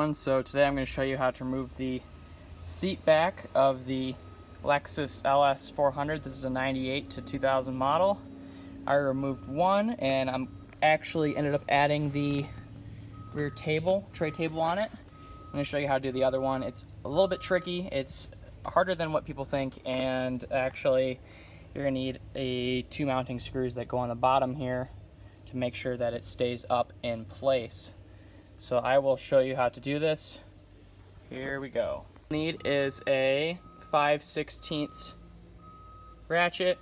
everyone. So today I'm going to show you how to remove the seat back of the Lexus LS400. This is a 98 to 2000 model. I removed one and I'm actually ended up adding the rear tray table on it. I'm going to show you how to do the other one. It's a little bit tricky. It's harder than what people think, and actually you're going to need two mounting screws that go on the bottom here to make sure that it stays up in place. So I will show you how to do this. Here we go. What you need is a 5/16 ratchet,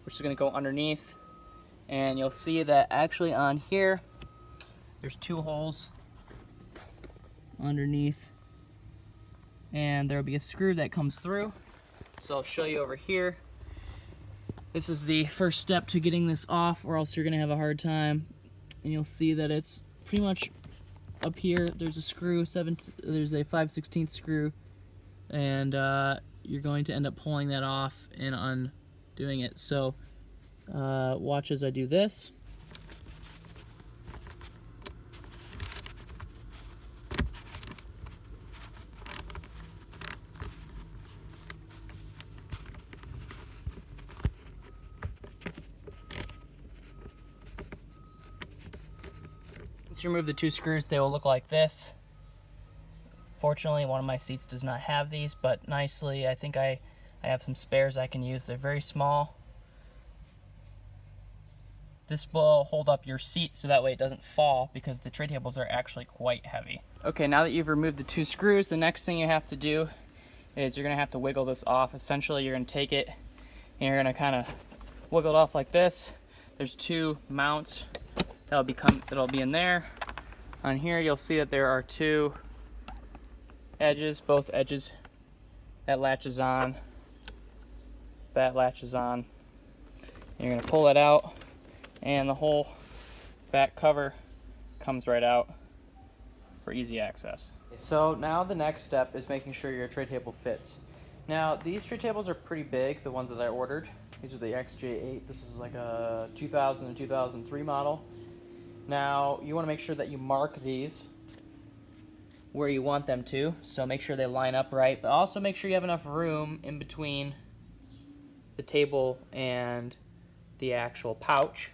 which is going to go underneath, and you'll see that actually on here there's two holes underneath, and there'll be a screw that comes through. So I'll show you over here. This is the first step to getting this off, or else you're going to have a hard time. And you'll see that it's pretty much up here. There's a screw, there's a 5/16 screw, and you're going to end up pulling that off and undoing it. So watch as I do this. Once you remove the two screws, they will look like this. Fortunately, one of my seats does not have these, but nicely, I think I have some spares I can use. They're very small. This will hold up your seat so that way it doesn't fall, because the tray tables are actually quite heavy. Okay, now that you've removed the two screws, the next thing you have to do is you're going to have to wiggle this off. Essentially, you're going to take it and you're going to kind of wiggle it off like this. There's two mounts that'll be in there. On here you'll see that there are two edges, both edges. That latches on, that latches on. And you're going to pull it out, and the whole back cover comes right out for easy access. So now the next step is making sure your tray table fits. Now these tray tables are pretty big, the ones that I ordered. These are the XJ8. This is like a 2000 and 2003 model. Now you want to make sure that you mark these where you want them to, so make sure they line up right, but also make sure you have enough room in between the table and the actual pouch.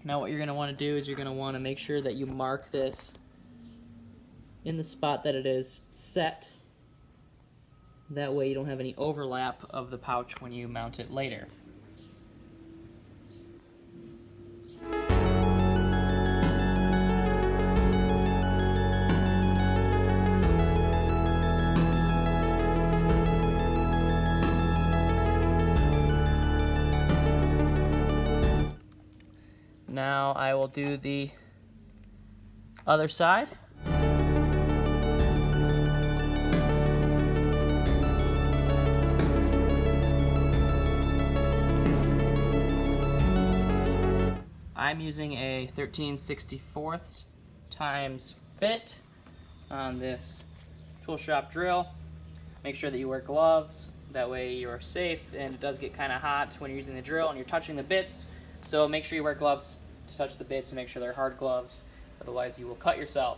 Now what you're going to want to do is you're going to want to make sure that you mark this in the spot that it is set. That way you don't have any overlap of the pouch when you mount it later. Now I will do the other side. I'm using a 13/64 times bit on this tool shop drill. Make sure that you wear gloves, that way you are safe, and it does get kind of hot when you're using the drill and you're touching the bits, so make sure you wear gloves to touch the bits and make sure they're hard gloves, otherwise you will cut yourself.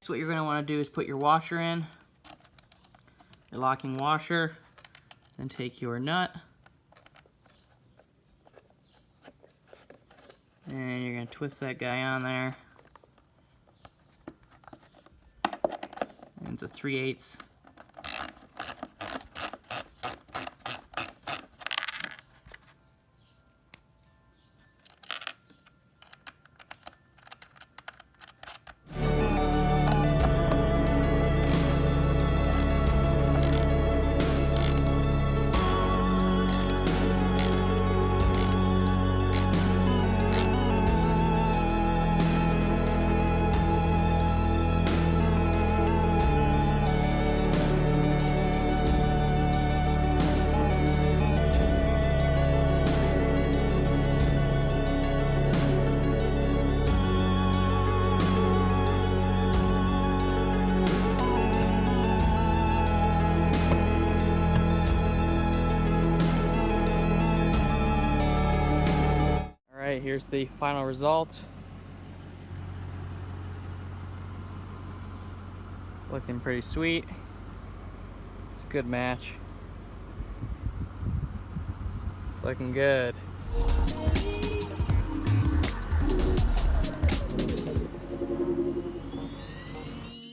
So what you're going to want to do is put your washer in, your locking washer, then take your nut, and you're going to twist that guy on there, and it's a 3/8. here's the final result. Looking pretty sweet. It's a good match. Looking good.